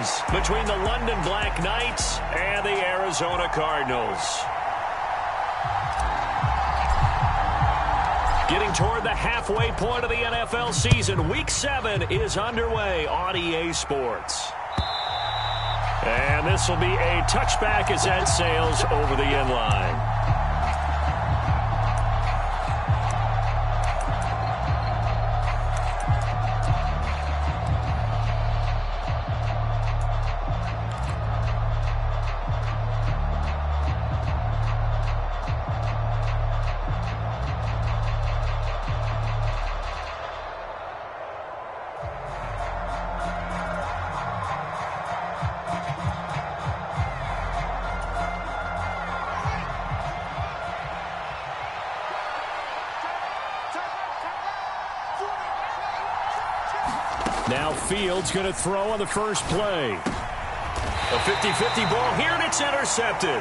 series between the London Black Knights and the Arizona Cardinals. Getting toward the halfway point of the NFL season, Week 7 is underway on EA Sports. And this will be a touchback as that sails over the end line. Now Fields going to throw on the first play. A 50-50 ball here, and it's intercepted.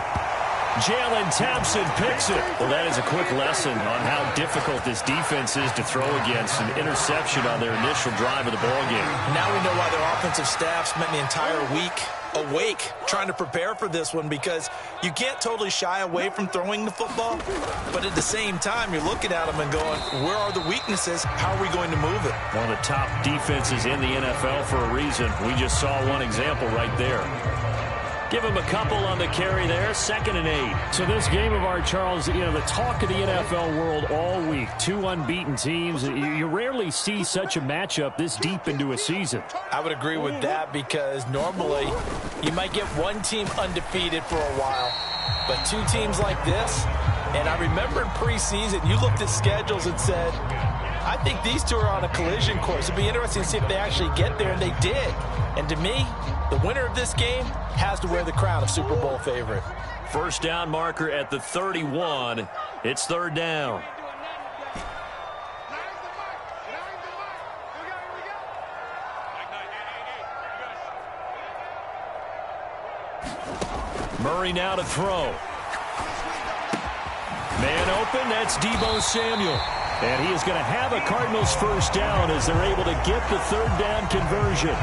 Jalen Thompson picks it. Well, that is a quick lesson on how difficult this defense is to throw against. An interception on their initial drive of the ballgame. Now we know why their offensive staff spent the entire week awake trying to prepare for this one, because you can't totally shy away from throwing the football, but at the same time you're looking at them and going, where are the weaknesses? How are we going to move it? One of the top defenses in the NFL for a reason. We just saw one example right there. Give him a couple on the carry there, 2nd and 8. So this game of art, Charles, the talk of the NFL world all week. 2 unbeaten teams. You rarely see such a matchup this deep into a season. I would agree with that, because normally you might get one team undefeated for a while, but 2 teams like this, and I remember in preseason you looked at schedules and said, I think these 2 are on a collision course. It'd be interesting to see if they actually get there, and they did. And to me, the winner of this game has to wear the crown of Super Bowl favorite. First down marker at the 31. It's 3rd down. Murray now to throw. Man open, that's Deebo Samuel. And he is going to have a Cardinals first down as they're able to get the 3rd down conversion.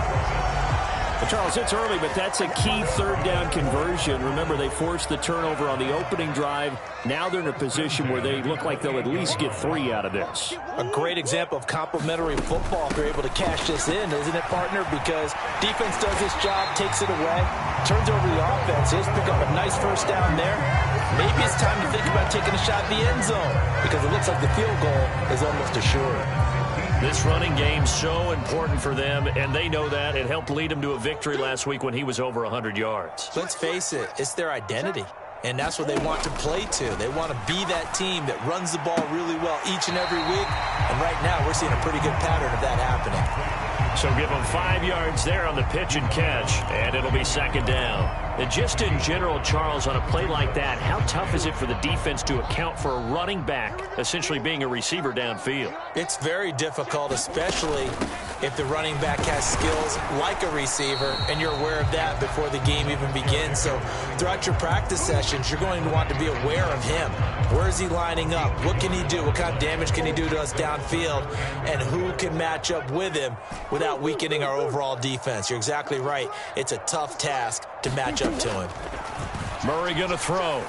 Well, Charles, it's early, but that's a key 3rd down conversion. Remember, they forced the turnover on the opening drive. Now they're in a position where they look like they'll at least get 3 out of this. A great example of complementary football if they're able to cash this in, isn't it, partner? Because defense does its job, takes it away, turns over the offense. He'll pick up a nice first down there. Maybe it's time to think about taking a shot at the end zone, because it looks like the field goal is almost assured. This running game's so important for them, and they know that. It helped lead them to a victory last week when he was over 100 yards. Let's face it, it's their identity, and that's what they want to play to. They want to be that team that runs the ball really well each and every week, and right now we're seeing a pretty good pattern of that happening. So give them 5 yards there on the pitch and catch, and it'll be 2nd down. And just in general, Charles, on a play like that, how tough is it for the defense to account for a running back essentially being a receiver downfield? It's very difficult, especially if the running back has skills like a receiver, and you're aware of that before the game even begins. So throughout your practice sessions, you're going to want to be aware of him. Where is he lining up? What can he do? What kind of damage can he do to us downfield? And who can match up with him without weakening our overall defense? You're exactly right. It's a tough task to match up to him. Murray going to throw.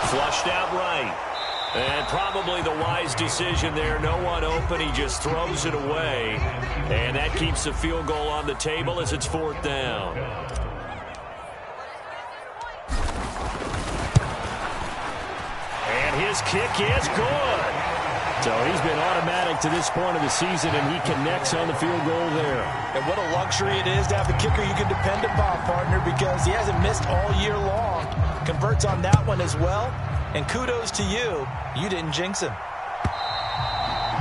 Flushed out right. And probably the wise decision there. No one open. He just throws it away. And that keeps the field goal on the table as it's 4th down. And his kick is good. So he's been automatic to this point of the season, and he connects on the field goal there. And what a luxury it is to have a kicker you can depend upon, partner, because he hasn't missed all year long. Converts on that one as well. And kudos to you. You didn't jinx him.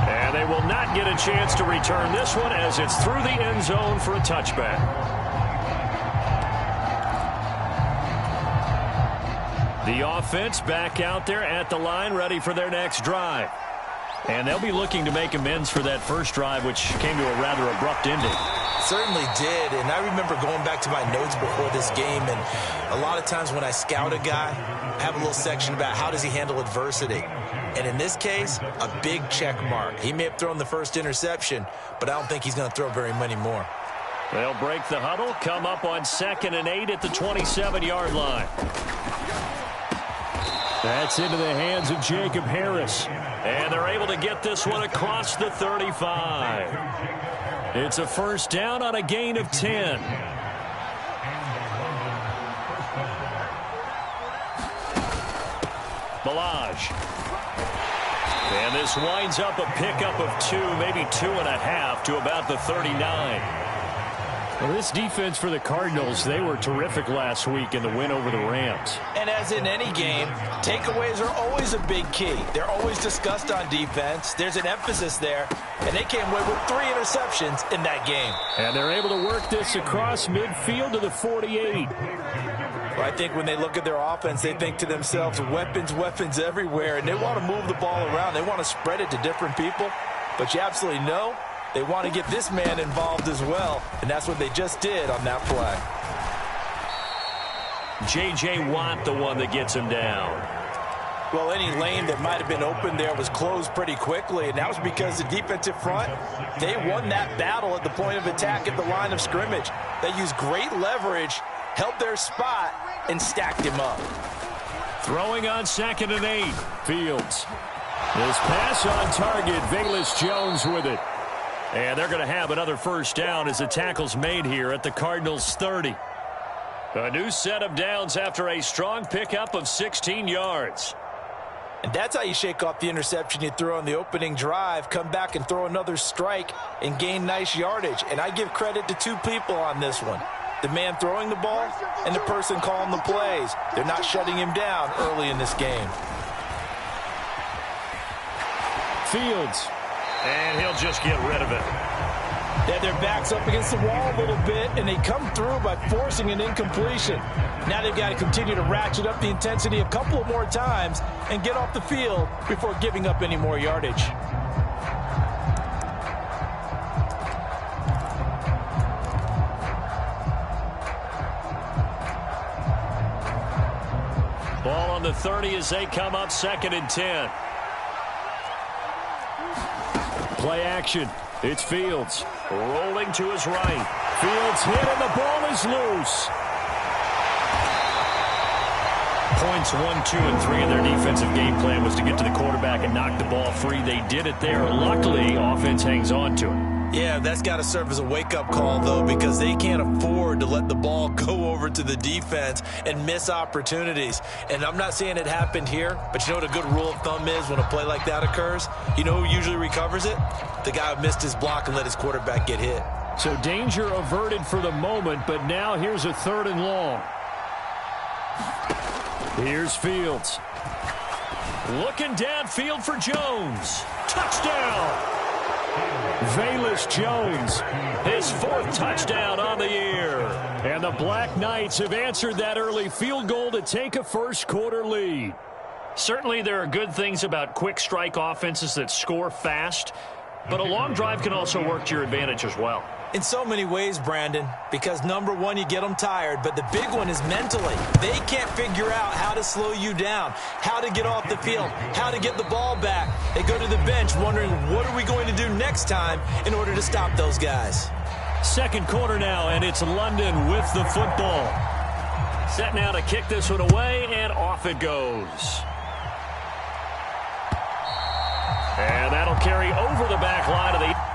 And they will not get a chance to return this one as it's through the end zone for a touchback. The offense back out there at the line, ready for their next drive. And they'll be looking to make amends for that first drive, which came to a rather abrupt ending. Certainly did, and I remember going back to my notes before this game, and a lot of times when I scout a guy, I have a little section about how does he handle adversity. And in this case, a big check mark. He may have thrown the first interception, but I don't think he's going to throw very many more. They'll break the huddle, come up on 2nd and 8 at the 27-yard line. That's into the hands of Jacob Harris. And they're able to get this one across the 35. It's a first down on a gain of 10. Balaj. And this winds up a pickup of 2, maybe 2.5 to about the 39. Well, this defense for the Cardinals, they were terrific last week in the win over the Rams. And as in any game, takeaways are always a big key. They're always discussed on defense. There's an emphasis there, and they came away with 3 interceptions in that game. And they're able to work this across midfield to the 48. Well, I think when they look at their offense, they think to themselves, weapons, weapons everywhere, and they want to move the ball around. They want to spread it to different people, but you absolutely know they want to get this man involved as well, and that's what they just did on that play. J.J. Watt, the one that gets him down. Well, any lane that might have been open there was closed pretty quickly, and that was because the defensive front, they won that battle at the point of attack at the line of scrimmage. They used great leverage, held their spot, and stacked him up. Throwing on 2nd and 8. Fields. This pass on target. Velus Jones with it. And they're going to have another first down as the tackle's made here at the Cardinals' 30. A new set of downs after a strong pickup of 16 yards. And that's how you shake off the interception you threw on the opening drive, come back and throw another strike and gain nice yardage. And I give credit to 2 people on this one. The man throwing the ball and the person calling the plays. They're not shutting him down early in this game. Fields. And he'll just get rid of it. They have their backs up against the wall a little bit, and they come through by forcing an incompletion. Now they've got to continue to ratchet up the intensity a couple of more times and get off the field before giving up any more yardage. Ball on the 30 as they come up 2nd and 10. Play action. It's Fields. Rolling to his right. Fields hit and the ball is loose. Points 1, 2, and 3 in their defensive game plan was to get to the quarterback and knock the ball free. They did it there. Luckily, offense hangs on to it. Yeah, that's got to serve as a wake-up call, though, because they can't afford to let the ball go over to the defense and miss opportunities. And I'm not saying it happened here, but you know what a good rule of thumb is when a play like that occurs? You know who usually recovers it? The guy who missed his block and let his quarterback get hit. So danger averted for the moment, but now here's a 3rd and long. Here's Fields. Looking downfield for Jones. Touchdown! Velus Jones. His 4th touchdown on the year. And the Black Knights have answered that early field goal to take a first-quarter lead. Certainly there are good things about quick strike offenses that score fast, but a long drive can also work to your advantage as well. In so many ways, Brandon, because number one, you get them tired, but the big one is mentally. They can't figure out how to slow you down, how to get off the field, how to get the ball back. They go to the bench wondering, what are we going to do next time in order to stop those guys? 2nd quarter now, and it's London with the football. Set now to kick this one away, and off it goes. And that'll carry over the back line of the...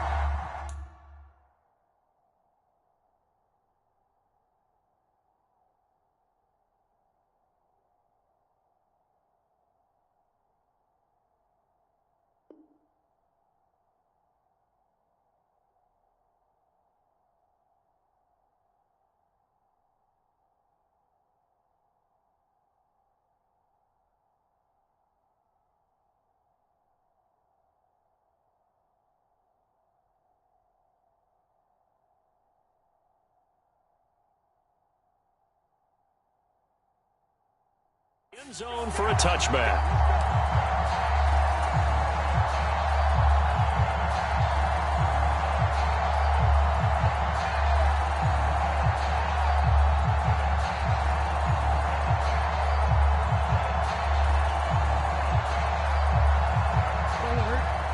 End zone for a touchback.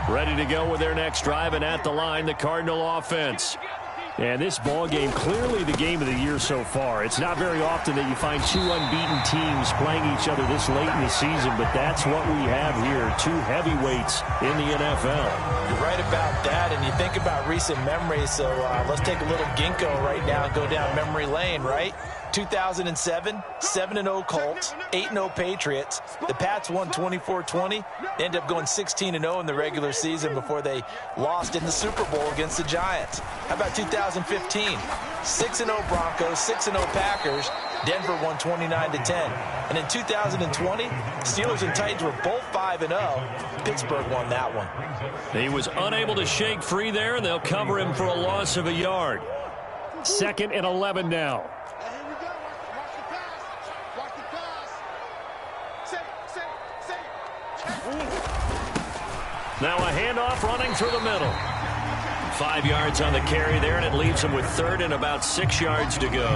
Ready to go with their next drive, and at the line, the Cardinal offense. And this ball game, clearly the game of the year so far. It's not very often that you find two unbeaten teams playing each other this late in the season, but that's what we have here, two heavyweights in the NFL. You're right about that, and you think about recent memories, so let's take a little ginkgo right now and go down memory lane, right? 2007, 7-0 Colts, 8-0 Patriots. The Pats won 24-20. They ended up going 16-0 in the regular season before they lost in the Super Bowl against the Giants. How about 2015? 6-0 Broncos, 6-0 Packers. Denver won 29-10. And in 2020, Steelers and Titans were both 5-0. Pittsburgh won that one. He was unable to shake free there, and they'll cover him for a loss of a yard. 2nd and 11 now. Now a handoff running through the middle. 5 yards on the carry there, and it leaves him with 3rd and about 6 yards to go.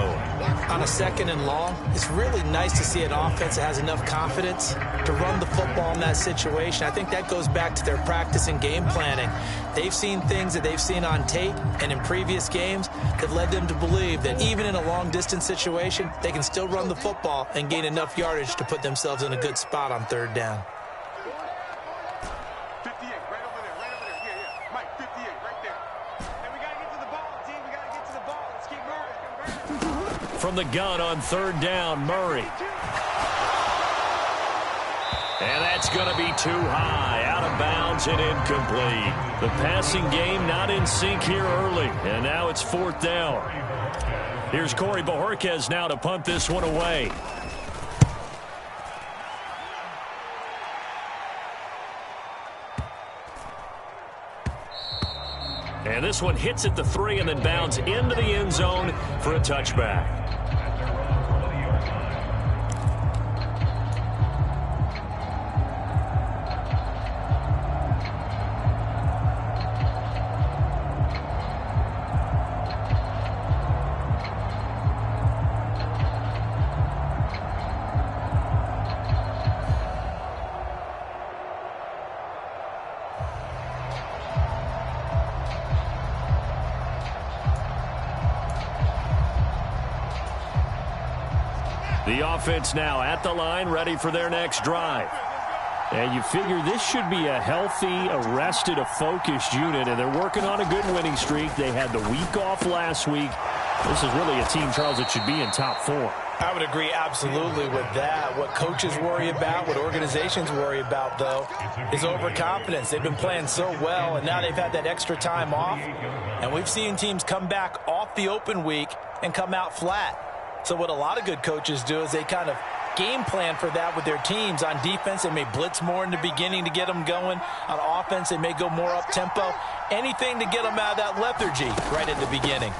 On a 2nd and long, it's really nice to see an offense that has enough confidence to run the football in that situation. I think that goes back to their practice and game planning. They've seen things that they've seen on tape and in previous games that led them to believe that even in a long-distance situation, they can still run the football and gain enough yardage to put themselves in a good spot on 3rd down. From the gun on 3rd down, Murray. And that's going to be too high, out of bounds and incomplete. The passing game not in sync here early, and now it's 4th down. Here's Corey Bojorquez now to punt this one away. And this one hits at the 3 and then bounds into the end zone for a touchback. The offense now at the line, ready for their next drive. And you figure this should be a healthy, arrested, a focused unit, and they're working on a good winning streak. They had the week off last week. This is really a team, Charles, that should be in top 4. I would agree absolutely with that. What coaches worry about, what organizations worry about, though, is overconfidence. They've been playing so well, and now they've had that extra time off. And we've seen teams come back off the open week and come out flat. So what a lot of good coaches do is they kind of game plan for that with their teams. On defense, they may blitz more in the beginning to get them going. On offense, they may go more up-tempo. Anything to get them out of that lethargy right at the beginning.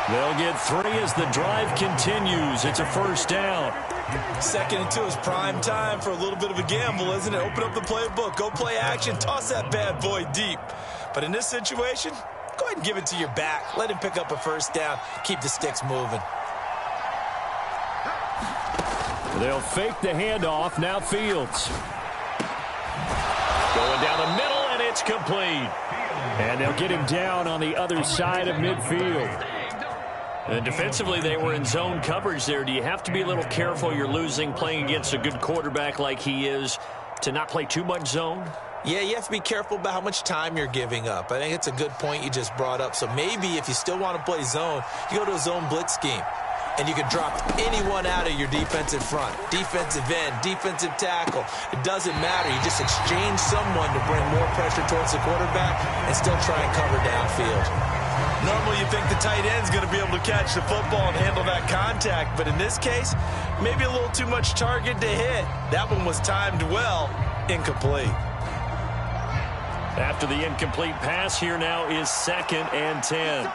They'll get 3 as the drive continues. It's a 1st down. 2nd and 2 is prime time for a little bit of a gamble, isn't it? Open up the playbook, go play action, toss that bad boy deep. But in this situation, go ahead and give it to your back. Let him pick up a 1st down. Keep the sticks moving. They'll fake the handoff. Now Fields. Going down the middle, and it's complete. And they'll get him down on the other side of midfield. And defensively, they were in zone coverage there. Do you have to be a little careful? You're losing playing against a good quarterback like he is to not play too much zone? Yeah, you have to be careful about how much time you're giving up. I think it's a good point you just brought up. So maybe if you still want to play zone, you go to a zone blitz scheme. And you can drop anyone out of your defensive front. Defensive end, defensive tackle. It doesn't matter. You just exchange someone to bring more pressure towards the quarterback and still try and cover downfield. Normally you think the tight end's going to be able to catch the football and handle that contact. But in this case, maybe a little too much target to hit. That one was timed well. Incomplete. After the incomplete pass, here now is 2nd and 10.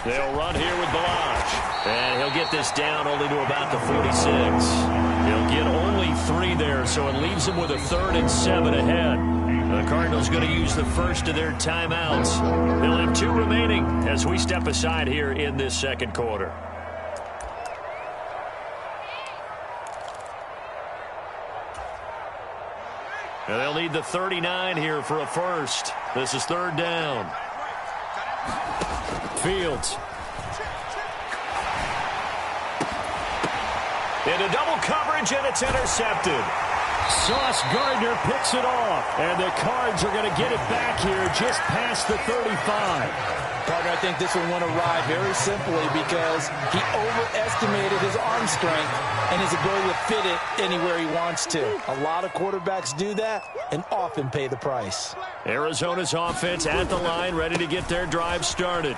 They'll run here with Balaj. And he'll get this down only to about the 46. He'll get only 3 there, so it leaves him with a 3rd and 7 ahead. The Cardinals going to use the first of their timeouts. They'll have 2 remaining as we step aside here in this 2nd quarter. And they'll need the 39 here for a first. This is third down. Fields. Into double coverage, and it's intercepted. Sauce Gardner picks it off, and the Cards are going to get it back here just past the 35. Partner, I think this one went awry very simply because he overestimated his arm strength and his ability to fit it anywhere he wants to. A lot of quarterbacks do that and often pay the price. Arizona's offense at the line, ready to get their drive started.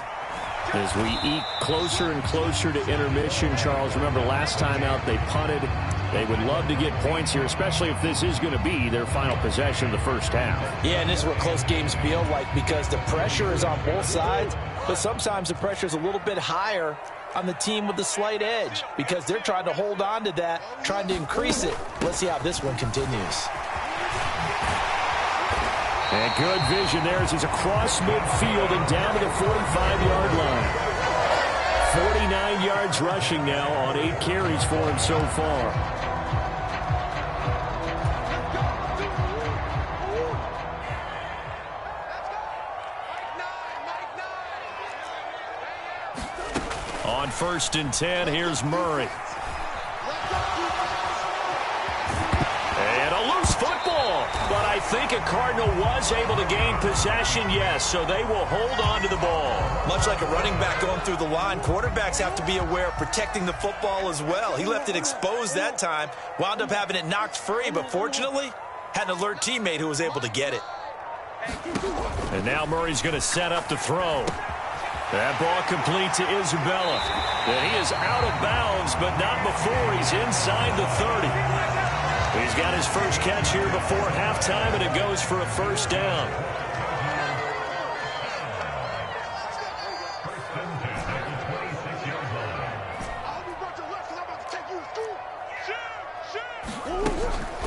As we eke closer and closer to intermission, Charles, remember last time out they punted. They would love to get points here, especially if this is going to be their final possession of the first half. Yeah, and this is what close games feel like because the pressure is on both sides, but sometimes the pressure is a little bit higher on the team with the slight edge because they're trying to hold on to that, trying to increase it. Let's see how this one continues. And good vision there as he's across midfield and down to the 45-yard line. 49 yards rushing now on 8 carries for him so far. On 1st and 10, here's Murray. And a loose football. But I think a Cardinal was able to gain possession, yes, so they will hold on to the ball. Much like a running back going through the line, quarterbacks have to be aware of protecting the football as well. He left it exposed that time, wound up having it knocked free, but fortunately, had an alert teammate who was able to get it. And now Murray's going to set up to throw. That ball complete to Isabella. And he is out of bounds, but not before he's inside the 30. He's got his first catch here before halftime, and it goes for a first down.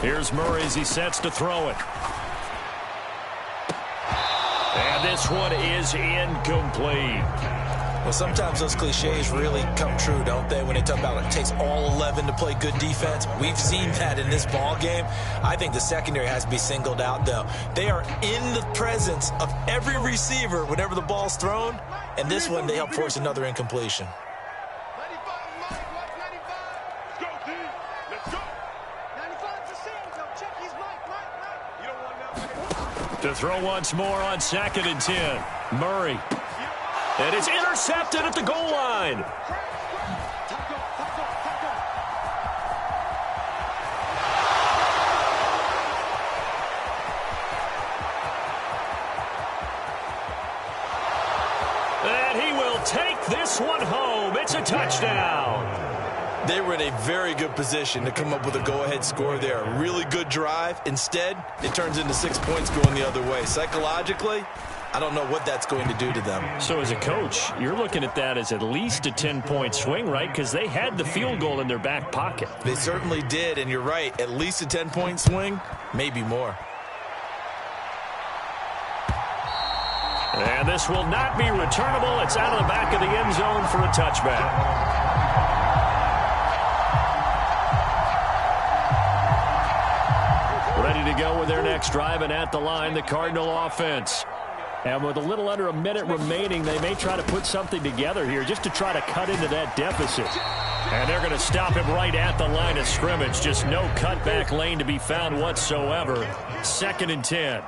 Here's Murray as he sets to throw it. And this one is incomplete. Well, sometimes those cliches really come true, don't they, when they talk about it takes all 11 to play good defense. We've seen that in this ball game. I think the secondary has to be singled out, though. They are in the presence of every receiver whenever the ball's thrown, and this one they help force another incompletion. To throw once more on 2nd and 10. Murray. And it's intercepted at the goal line. And he will take this one home. It's a touchdown. They were in a very good position to come up with a go-ahead score there. A really good drive. Instead, it turns into 6 points going the other way. Psychologically, I don't know what that's going to do to them. So as a coach, you're looking at that as at least a 10-point swing, right? Because they had the field goal in their back pocket. They certainly did, and you're right. At least a 10-point swing, maybe more. And this will not be returnable. It's out of the back of the end zone for a touchback. Ready to go with their next drive, and at the line, the Cardinal offense. And with a little under a minute remaining, they may try to put something together here just to try to cut into that deficit. And they're going to stop him right at the line of scrimmage. Just no cutback lane to be found whatsoever. 2nd and 10.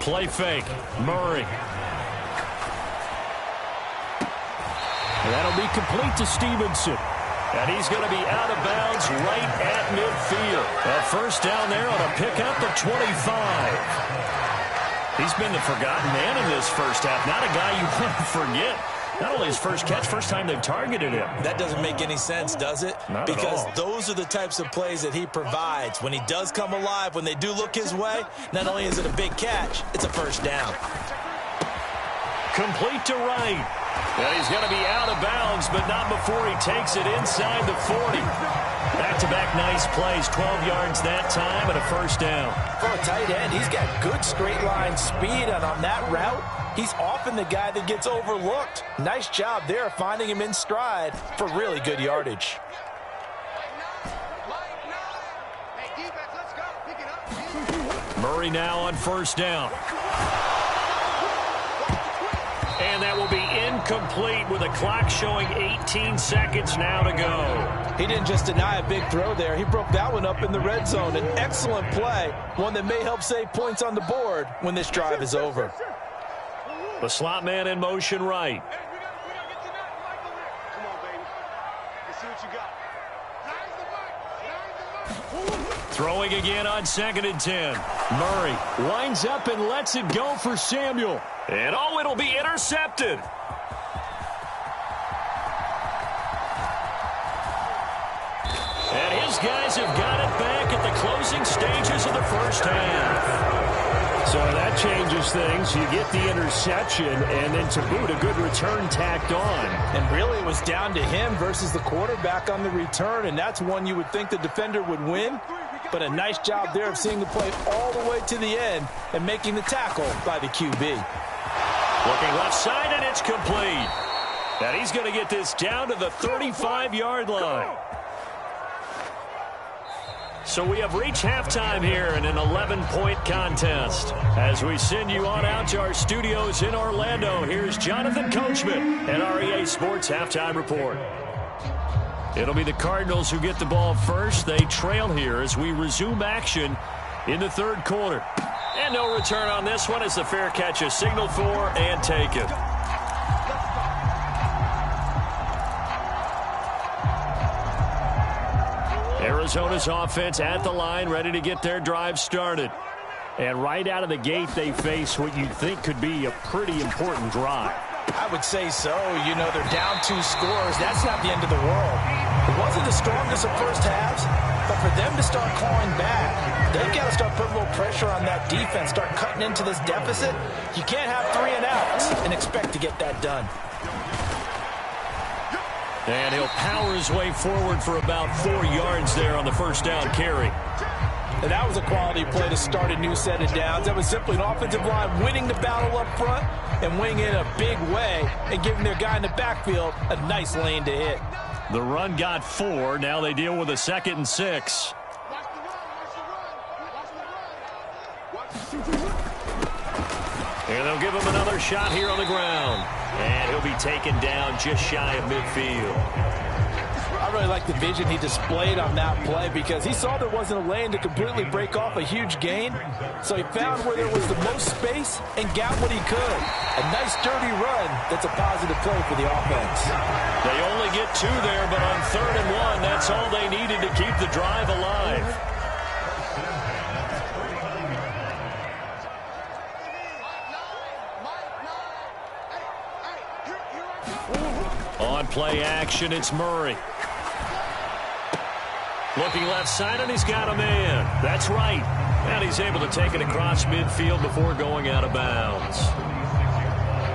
Play fake. Murray. That'll be complete to Stevenson. And he's going to be out of bounds right at midfield. A first down there on a pickup at 25. He's been the forgotten man in this first half. Not a guy you want to forget. Not only his first catch, first time they've targeted him. That doesn't make any sense, does it? Not because at all. Those are the types of plays that he provides. When he does come alive, when they do look his way, not only is it a big catch, it's a first down. Complete to right. And he's going to be out of bounds, but not before he takes it inside the 40. Back-to-back nice plays, 12 yards that time, and a first down. For a tight end, he's got good straight-line speed, and on that route, he's often the guy that gets overlooked. Nice job there finding him in stride for really good yardage. Murray now on first down. And that will be incomplete with the clock showing 18 seconds now to go. He didn't just deny a big throw there. He broke that one up in the red zone. An excellent play, one that may help save points on the board when this drive is over. The slot man in motion right. Throwing again on 2nd and 10. Murray lines up and lets it go for Samuel. And oh, it'll be intercepted. And his guys have got it back at the closing stages of the first half. So that changes things. You get the interception, and then to boot, a good return tacked on. And really, it was down to him versus the quarterback on the return, and that's one you would think the defender would win. But a nice job there of seeing the play all the way to the end and making the tackle by the QB. Looking left side, and it's complete. And he's going to get this down to the 35-yard line. So we have reached halftime here in an 11-point contest. As we send you on out to our studios in Orlando, here's Jonathan Coachman and our EA Sports Halftime Report. It'll be the Cardinals who get the ball first. They trail here as we resume action in the third quarter. And no return on this one as the fair catch is signaled for and taken. Arizona's offense at the line, ready to get their drive started. And right out of the gate, they face what you'd think could be a pretty important drive. I would say so. You know, they're down 2 scores. That's not the end of the world. It wasn't the strongest of first halves, but for them to start clawing back, they've got to start putting a little pressure on that defense, start cutting into this deficit. You can't have 3 and outs and expect to get that done. And he'll power his way forward for about 4 yards there on the first down carry. And that was a quality play to start a new set of downs. That was simply an offensive line winning the battle up front and winning it in a big way and giving their guy in the backfield a nice lane to hit. The run got 4. Now they deal with a 2nd and 6. And they'll give him another shot here on the ground. And he'll be taken down just shy of midfield. I really like the vision he displayed on that play because he saw there wasn't a lane to completely break off a huge gain. So he found where there was the most space and got what he could. A nice dirty run that's a positive play for the offense. They only get 2 there, but on 3rd and 1, that's all they needed to keep the drive alive. On play action, it's Murray. Looking left side, and he's got a man. That's right. And he's able to take it across midfield before going out of bounds.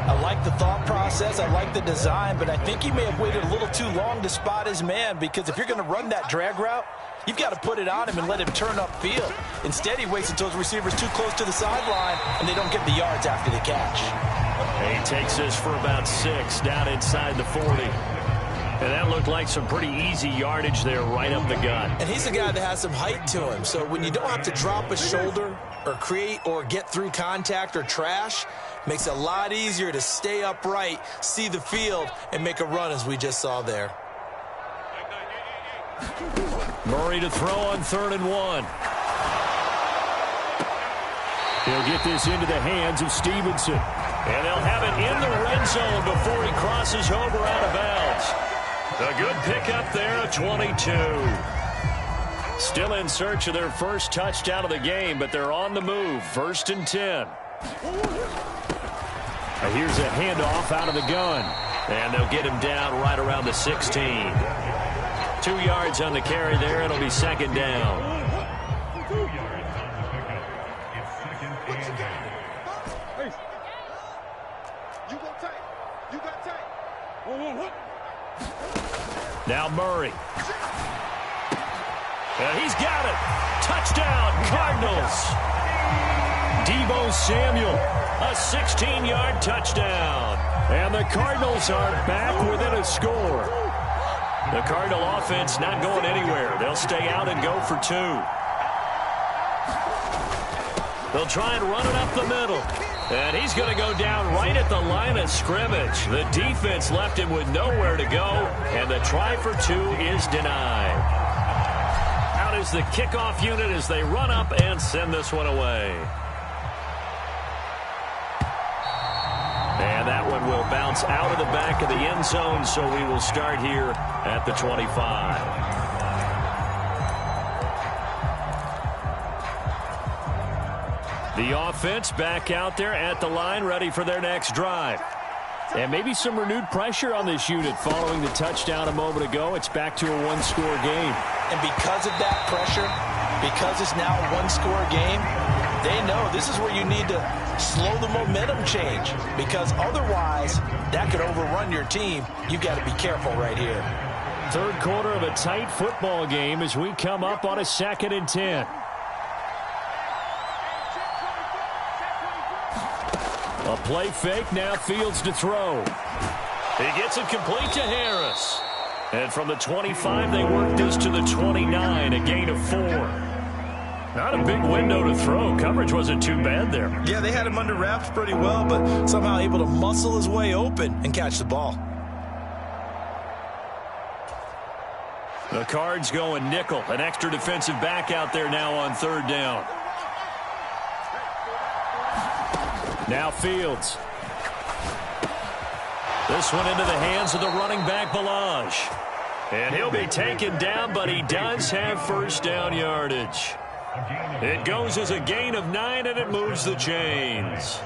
I like the thought process. I like the design, but I think he may have waited a little too long to spot his man because if you're going to run that drag route, you've got to put it on him and let him turn upfield. Instead, he waits until his receiver's too close to the sideline, and they don't get the yards after the catch. And he takes this for about 6 down inside the 40. And that looked like some pretty easy yardage there right up the gut. And he's a guy that has some height to him. So when you don't have to drop a shoulder or create or get through contact or trash, makes it a lot easier to stay upright, see the field, and make a run as we just saw there. Murray to throw on 3rd and 1. He'll get this into the hands of Stevenson. And they'll have it in the red zone before he crosses over out of bounds. A good pickup there at 22. Still in search of their first touchdown of the game, but they're on the move. 1st and 10. Here's a handoff out of the gun. And they'll get him down right around the 16. 2 yards on the carry there. It'll be 2nd down. Now Murray. And he's got it. Touchdown, Cardinals. Deebo Samuel, a 16-yard touchdown. And the Cardinals are back within a score. The Cardinal offense not going anywhere. They'll stay out and go for 2. They'll try and run it up the middle. And he's going to go down right at the line of scrimmage. The defense left him with nowhere to go, and the try for two is denied. Out is the kickoff unit as they run up and send this one away. And that one will bounce out of the back of the end zone, so we will start here at the 25. The offense back out there at the line, ready for their next drive. And maybe some renewed pressure on this unit following the touchdown a moment ago. It's back to a one-score game. And because of that pressure, because it's now a one-score game, they know this is where you need to slow the momentum change, because otherwise that could overrun your team. You got to be careful right here. Third quarter of a tight football game as we come up on a 2nd and 10. A play fake, now Fields to throw. He gets it complete to Harris. And from the 25, they work this to the 29, a gain of 4. Not a big window to throw. Coverage wasn't too bad there. Yeah, they had him under wraps pretty well, but somehow able to muscle his way open and catch the ball. The Cards going nickel. An extra defensive back out there now on 3rd down. Now Fields. This one into the hands of the running back, Balaj. And he'll be taken down, but he does have first down yardage. It goes as a gain of 9, and it moves the chains.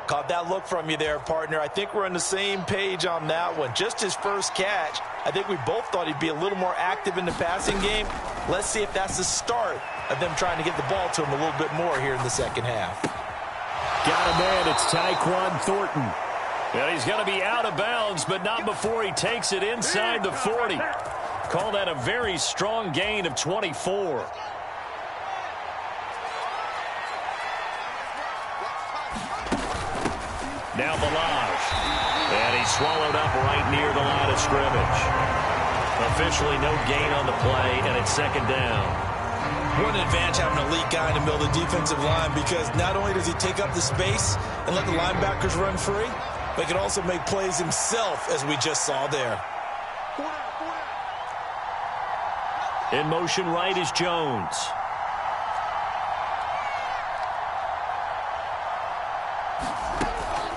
Caught that look from you there, partner. I think we're on the same page on that one. Just his first catch. I think we both thought he'd be a little more active in the passing game. Let's see if that's the start of them trying to get the ball to him a little bit more here in the second half. Got a man. It's Tyquan Thornton. And he's going to be out of bounds, but not before he takes it inside the 40. Call that a very strong gain of 24. Now Balaj. And he's swallowed up right near the line of scrimmage. Officially no gain on the play, and it's 2nd down. What an advantage having an elite guy in the middle of the defensive line, because not only does he take up the space and let the linebackers run free, but he can also make plays himself, as we just saw there. In motion right is Jones.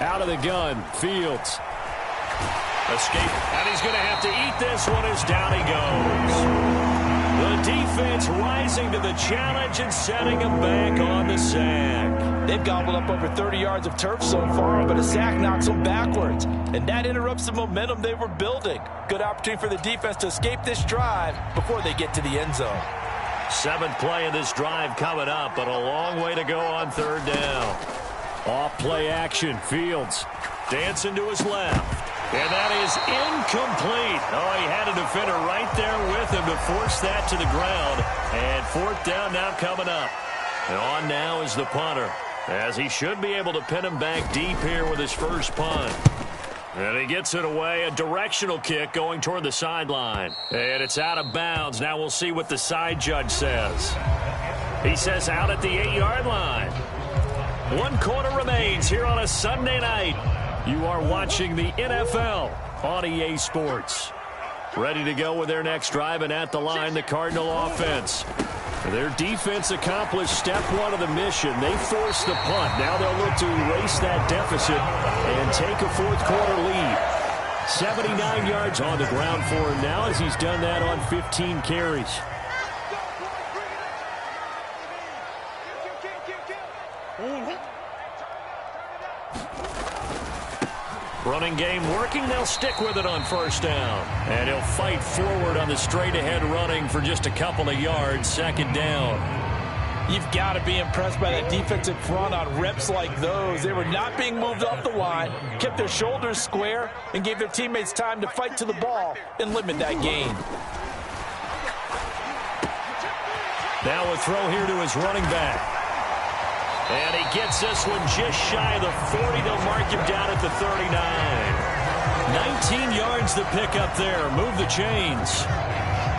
Out of the gun, Fields. Escape, and he's going to have to eat this one as down he goes. The defense rising to the challenge and setting him back on the sack. They've gobbled up over 30 yards of turf so far, but a sack knocks them backwards. And that interrupts the momentum they were building. Good opportunity for the defense to escape this drive before they get to the end zone. 7th play of this drive coming up, but a long way to go on 3rd down. Off play action, Fields dancing to his left. And that is incomplete. Oh, he had a defender right there with him to force that to the ground. And 4th down now coming up. And on now is the punter, as he should be able to pin him back deep here with his first punt. And he gets it away, a directional kick going toward the sideline. And it's out of bounds. Now we'll see what the side judge says. He says out at the 8-yard line. 1 quarter remains here on a Sunday night. You are watching the NFL on EA Sports. Ready to go with their next drive, and at the line, the Cardinal offense. Their defense accomplished step 1 of the mission. They forced the punt. Now they'll look to erase that deficit and take a 4th quarter lead. 79 yards on the ground for him now, as he's done that on 15 carries. Running game working. They'll stick with it on 1st down. And he'll fight forward on the straight-ahead running for just a couple of yards. 2nd down. You've got to be impressed by that defensive front on reps like those. They were not being moved off the line, kept their shoulders square, and gave their teammates time to fight to the ball and limit that gain. Now a throw here to his running back. And he gets this one just shy of the 40. They'll mark him down at the 39. 19 yards to pick up there. Move the chains.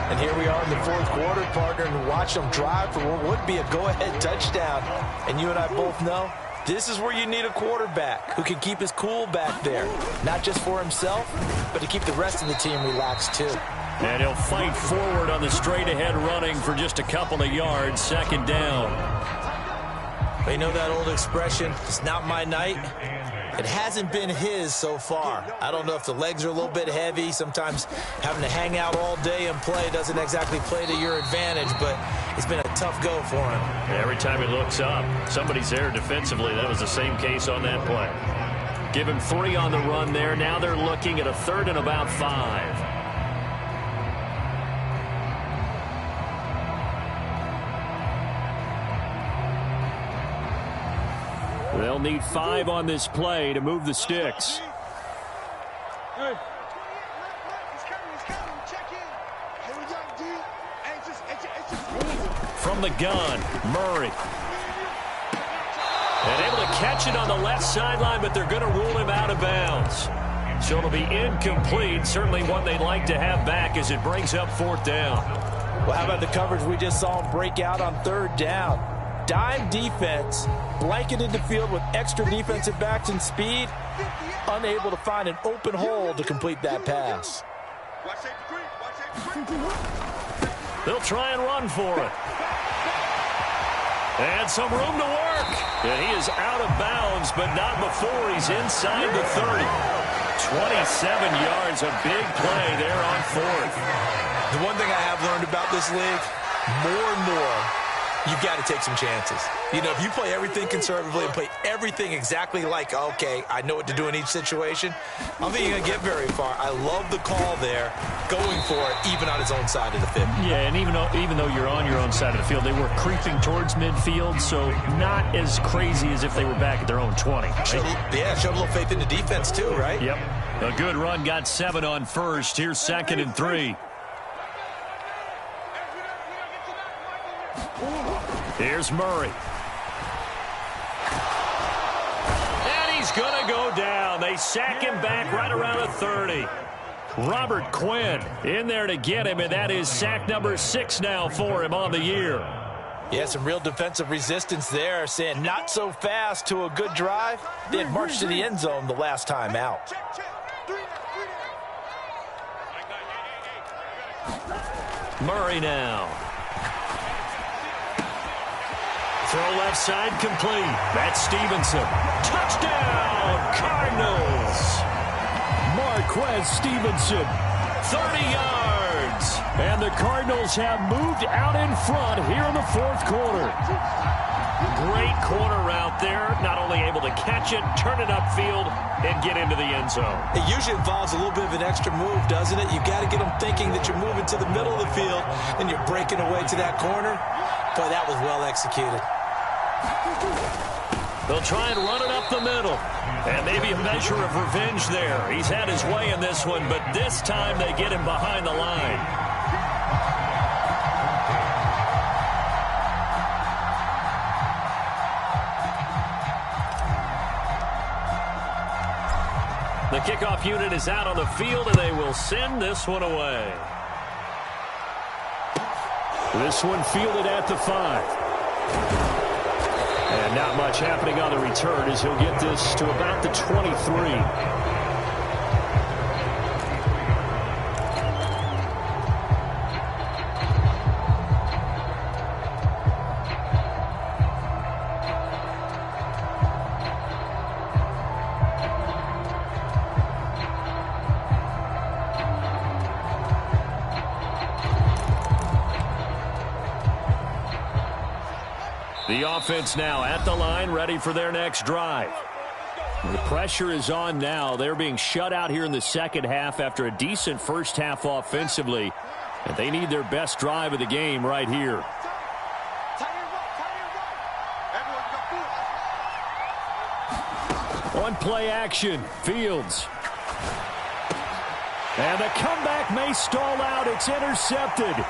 And here we are in the fourth quarter, partner, and watch them drive for what would be a go-ahead touchdown. And you and I both know this is where you need a quarterback who can keep his cool back there, not just for himself, but to keep the rest of the team relaxed too. And he'll fight forward on the straight-ahead running for just a couple of yards, second down. You know that old expression, it's not my night? It hasn't been his so far. I don't know if the legs are a little bit heavy. Sometimes having to hang out all day and play doesn't exactly play to your advantage, but it's been a tough go for him. Every time he looks up, somebody's there defensively. That was the same case on that play. Give him 3 on the run there. Now they're looking at a 3rd and about 5. They'll need 5 on this play to move the sticks. From the gun, Murray. And able to catch it on the left sideline, but they're going to rule him out of bounds. So it'll be incomplete. Certainly one they'd like to have back as it brings up 4th down. Well, how about the coverage we just saw him break out on 3rd down? Dime defense, blanketed the field with extra defensive backs and speed, unable to find an open hole to complete that pass. They'll try and run for it. And some room to work. And he is out of bounds, but not before he's inside the 30. 27 yards, a big play there on 4th. The one thing I have learned about this league, more and more, you've got to take some chances. You know, if you play everything conservatively and play everything exactly like, okay, I know what to do in each situation, I don't think you're going to get very far. I love the call there, going for it, even on his own side of the field. Yeah, and even though you're on your own side of the field, they were creeping towards midfield, so not as crazy as if they were back at their own 20. Right? Showed a little faith in the defense too, right? Yep. A good run, got 7 on 1st. Here's 2nd and 3. Here's Murray. And he's going to go down. They sack him back right around the 30. Robert Quinn in there to get him, and that is sack number 6 now for him on the year. Yeah, some real defensive resistance there, saying not so fast to a good drive. They had marched to the end zone the last time out. Murray now. Throw left side complete. That's Stevenson. Touchdown, Cardinals. Marquez Stevenson, 30 yards. And the Cardinals have moved out in front here in the 4th quarter. Great corner route there. Not only able to catch it, turn it upfield, and get into the end zone. It usually involves a little bit of an extra move, doesn't it? You've got to get them thinking that you're moving to the middle of the field, and you're breaking away to that corner. Boy, that was well executed. They'll try and run it up the middle. And maybe a measure of revenge there. He's had his way in this one, but this time they get him behind the line. The kickoff unit is out on the field, and they will send this one away. This one fielded at the 5. And not much happening on the return as he'll get this to about the 23. The offense now at the line, ready for their next drive. The pressure is on now. They're being shut out here in the second half after a decent first half offensively. And they need their best drive of the game right here. On play action, Fields. And the comeback may stall out. It's intercepted.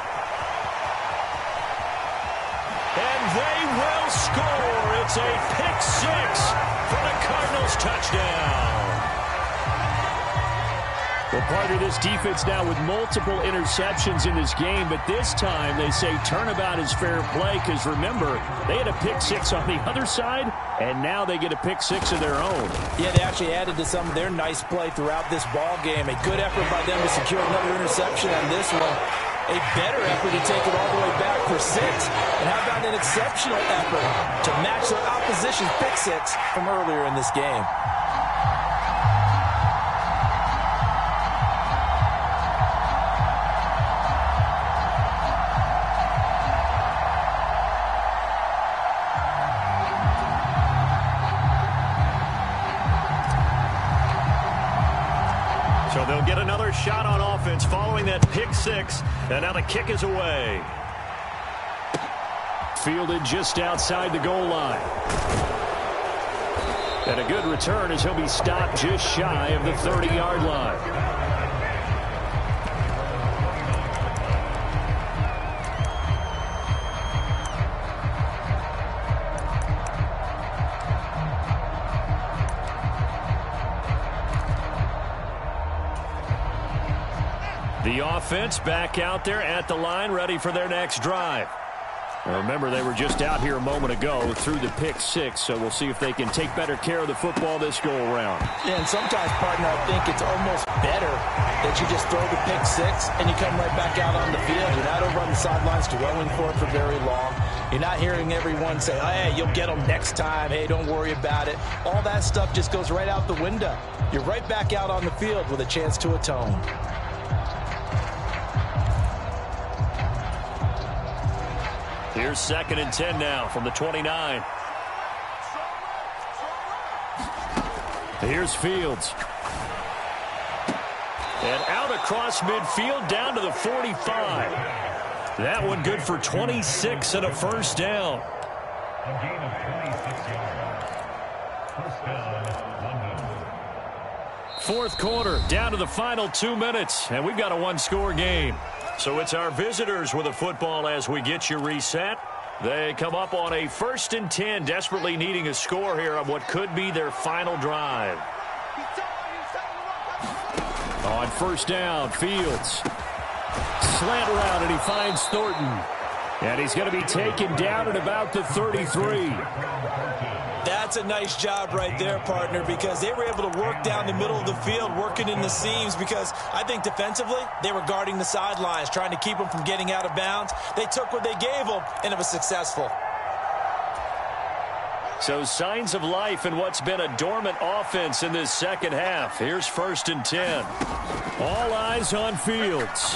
And they will score. It's a pick 6 for the Cardinals touchdown. Well, part of this defense now with multiple interceptions in this game, but this time they say turnabout is fair play because, remember, they had a pick six on the other side, and now they get a pick six of their own. Yeah, they actually added to some of their nice play throughout this ball game. A good effort by them to secure another interception on this one. A better effort to take it all the way back for 6. And how about an exceptional effort to match their opposition's pick six from earlier in this game? So they'll get another shot on offense following that pick six. And now the kick is away. Fielded just outside the goal line. And a good return as he'll be stopped just shy of the 30-yard line. The offense back out there at the line, ready for their next drive. Now remember, they were just out here a moment ago through the pick six, so we'll see if they can take better care of the football this go-around. Yeah, and sometimes, partner, I think it's almost better that you just throw the pick six and you come right back out on the field. You're not over on the sidelines dwelling for it for very long. You're not hearing everyone say, oh, hey, you'll get them next time. Hey, don't worry about it. All that stuff just goes right out the window. You're right back out on the field with a chance to atone. Here's 2nd and 10 now from the 29. Here's Fields. And out across midfield down to the 45. That one good for 26 and a first down. A gain of 26 yards. First down, London. Fourth quarter, down to the final 2 minutes, and we've got a one-score game. So it's our visitors with the football as we get you reset. They come up on a 1st and 10, desperately needing a score here on what could be their final drive. On first down, Fields. Slant route, and he finds Thornton. And he's going to be taken down at about the 33. That's a nice job right there, partner, because they were able to work down the middle of the field, working in the seams, because I think defensively they were guarding the sidelines, trying to keep them from getting out of bounds. They took what they gave them, and it was successful. So signs of life in what's been a dormant offense in this second half. Here's 1st and 10. All eyes on Fields.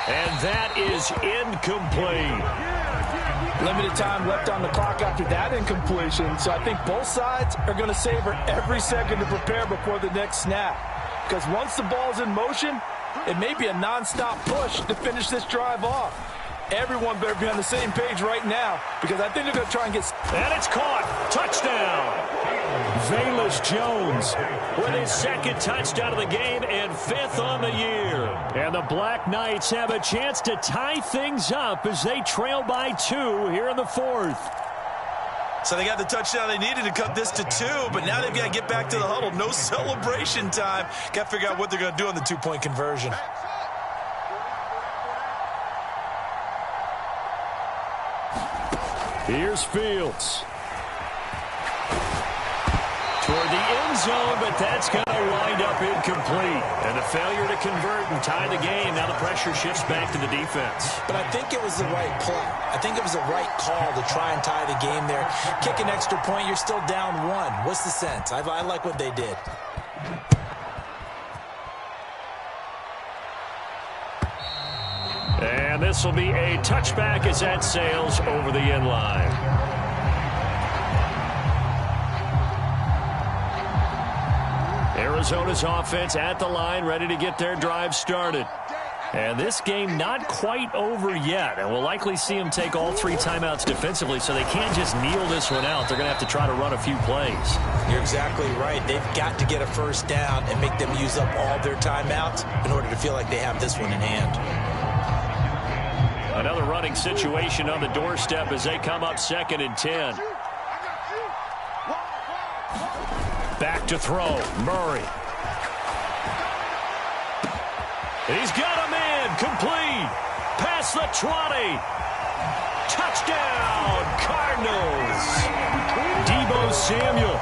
And that is incomplete. Limited time left on the clock after that incompletion, so I think both sides are going to savor every second to prepare before the next snap. Because once the ball's in motion, it may be a nonstop push to finish this drive off. Everyone better be on the same page right now, because I think they're going to try and get... And it's caught. Touchdown. Velus Jones with his 2nd touchdown of the game and 5th on the year. And the Black Knights have a chance to tie things up as they trail by 2 here in the 4th. So they got the touchdown they needed to cut this to 2, but now they've got to get back to the huddle. No celebration time. Got to figure out what they're going to do on the 2-point conversion. Here's Fields. Toward the end zone, but that's going to wind up incomplete. And a failure to convert and tie the game. Now the pressure shifts back to the defense. But I think it was the right play. I think it was the right call to try and tie the game there. Kick an extra point, you're still down 1. What's the sense? I like what they did. And this will be a touchback as that sails over the end line. Arizona's offense at the line, ready to get their drive started. And this game not quite over yet. And we'll likely see them take all 3 timeouts defensively, so they can't just kneel this one out. They're going to have to try to run a few plays. You're exactly right. They've got to get a first down and make them use up all their timeouts in order to feel like they have this one in hand. Another running situation on the doorstep as they come up 2nd and 10. Back to throw. Murray. He's got him in. Complete. Past the 20. Touchdown, Cardinals. Deebo Samuel,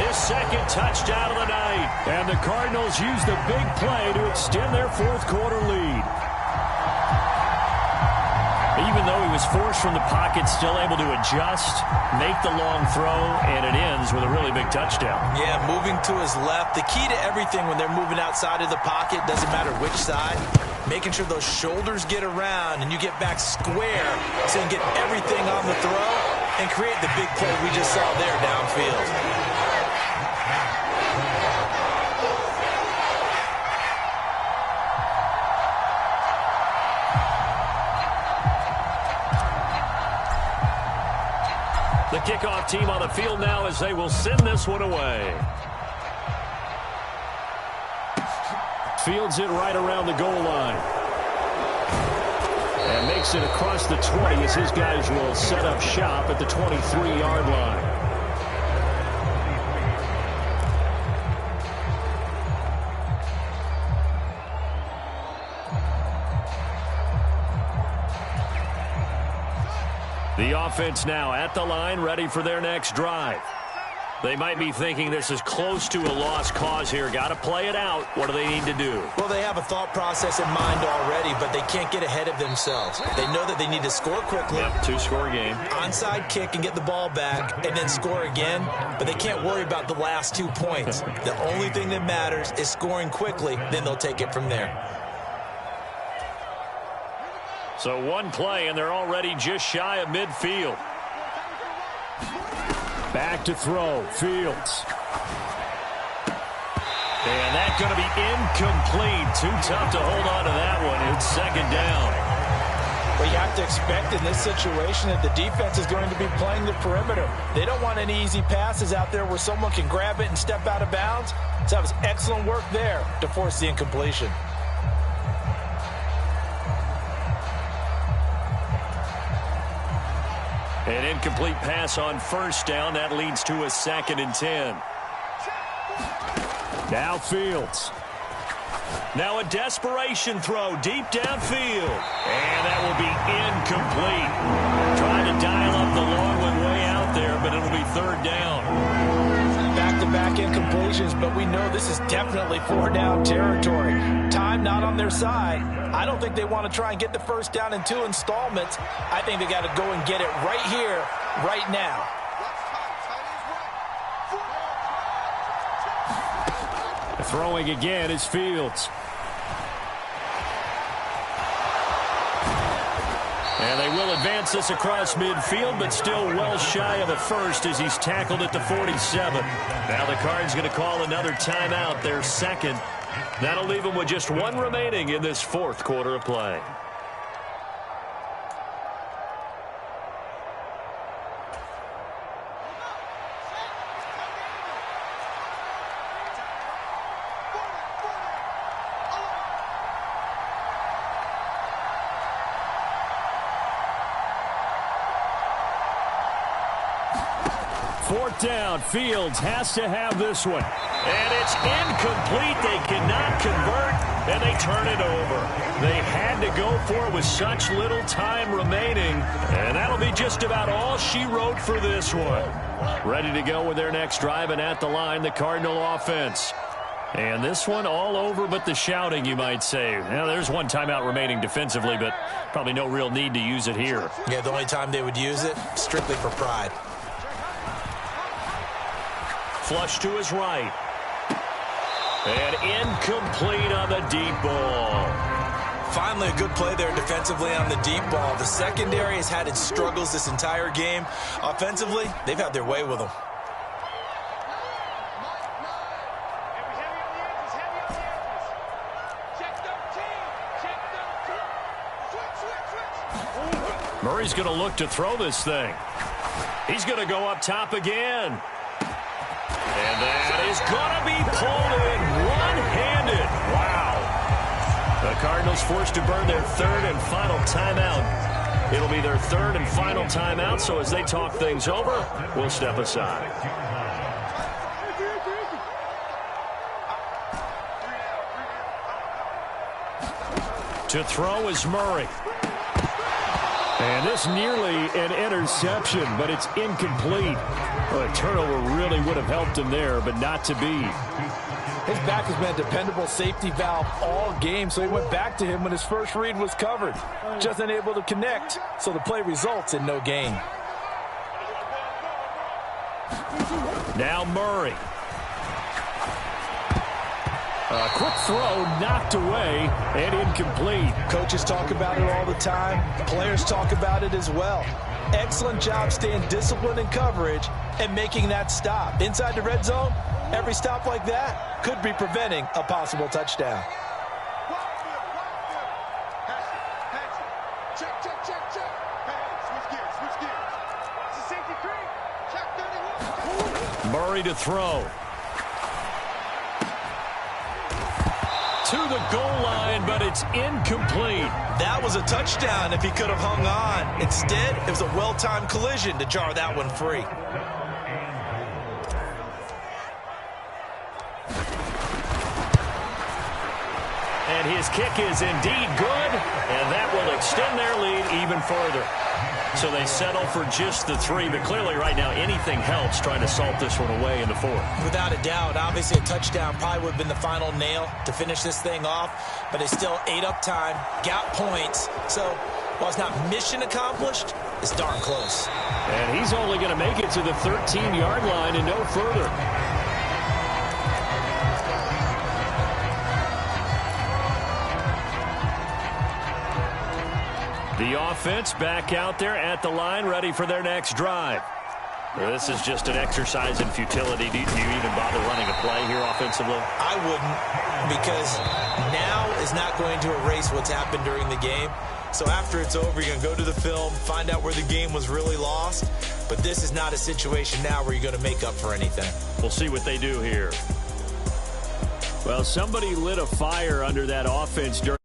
his second touchdown of the night. And the Cardinals use the big play to extend their fourth quarter lead. Even though he was forced from the pocket, still able to adjust, make the long throw, and it ends with a really big touchdown. Yeah, moving to his left. The key to everything when they're moving outside of the pocket, doesn't matter which side, making sure those shoulders get around and you get back square so you can get everything on the throw and create the big play we just saw there downfield. The kickoff team on the field now as they will send this one away. Fields it right around the goal line. And makes it across the 20 as his guys will set up shop at the 23-yard line. The offense now at the line, ready for their next drive. They might be thinking this is close to a lost cause here. Got to play it out. What do they need to do? Well, they have a thought process in mind already, but they can't get ahead of themselves. They know that they need to score quickly. Yep, two-score game. Onside kick and get the ball back and then score again, but they can't worry about the last 2 points. The only thing that matters is scoring quickly, then they'll take it from there. So one play, and they're already just shy of midfield. Back to throw. Fields. And that's going to be incomplete. Too tough to hold on to that one. It's second down. Well, you have to expect in this situation that the defense is going to be playing the perimeter. They don't want any easy passes out there where someone can grab it and step out of bounds. So that was excellent work there to force the incompletion. An incomplete pass on first down. That leads to a 2nd and 10. Now Fields. Now a desperation throw deep downfield. And that will be incomplete. Trying to dial up the long one way out there, but it'll be third down. Back-to-back incompletions, but we know this is definitely 4-down territory. Time not on their side. I don't think they want to try and get the first down in 2 installments. I think they got to go and get it right here, right now. Throwing again is Fields. And they will advance this across midfield, but still well shy of a first as he's tackled at the 47. Now the Cards going to call another timeout, their second. That'll leave them with just one remaining in this fourth quarter of play. Fourth down. Fields has to have this one. And it's incomplete. They cannot convert, and they turn it over. They had to go for it with such little time remaining, and that'll be just about all she wrote for this one. Ready to go with their next drive, and at the line, the Cardinal offense. And this one all over but the shouting, you might say. Now, there's one timeout remaining defensively, but probably no real need to use it here. Yeah, the only time they would use it, strictly for pride. Flush to his right. And incomplete on the deep ball. Finally, a good play there defensively on the deep ball. The secondary has had its struggles this entire game. Offensively, they've had their way with them. Murray's going to look to throw this thing. He's going to go up top again. And that is going to be pulled in one-handed. Wow. The Cardinals forced to burn their third and final timeout. It'll be their third and final timeout, so as they talk things over, we'll step aside. To throw is Murray. And this nearly an interception, but it's incomplete. Well, a turnover really would have helped him there, but not to be. His back has been a dependable safety valve all game, so he went back to him when his first read was covered. Just unable to connect, so the play results in no gain. Now Murray. A quick throw knocked away and incomplete. Coaches talk about it all the time. Players talk about it as well. Excellent job staying disciplined in coverage and making that stop. Inside the red zone, every stop like that could be preventing a possible touchdown. Murray to throw. To the goal line, but it's incomplete. That was a touchdown if he could have hung on. Instead, it was a well-timed collision to jar that one free. And his kick is indeed good, and that will extend their lead even further. So they settle for just the 3, but clearly right now anything helps trying to salt this one away in the 4th. Without a doubt, obviously a touchdown probably would have been the final nail to finish this thing off, but they still ate up time, got points. So while it's not mission accomplished, it's darn close. And he's only going to make it to the 13-yard line and no further. The offense back out there at the line, ready for their next drive. This is just an exercise in futility. Do you even bother running a play here offensively? I wouldn't, because now is not going to erase what's happened during the game. So after it's over, you're going to go to the film, find out where the game was really lost. But this is not a situation now where you're going to make up for anything. We'll see what they do here. Well, somebody lit a fire under that offense during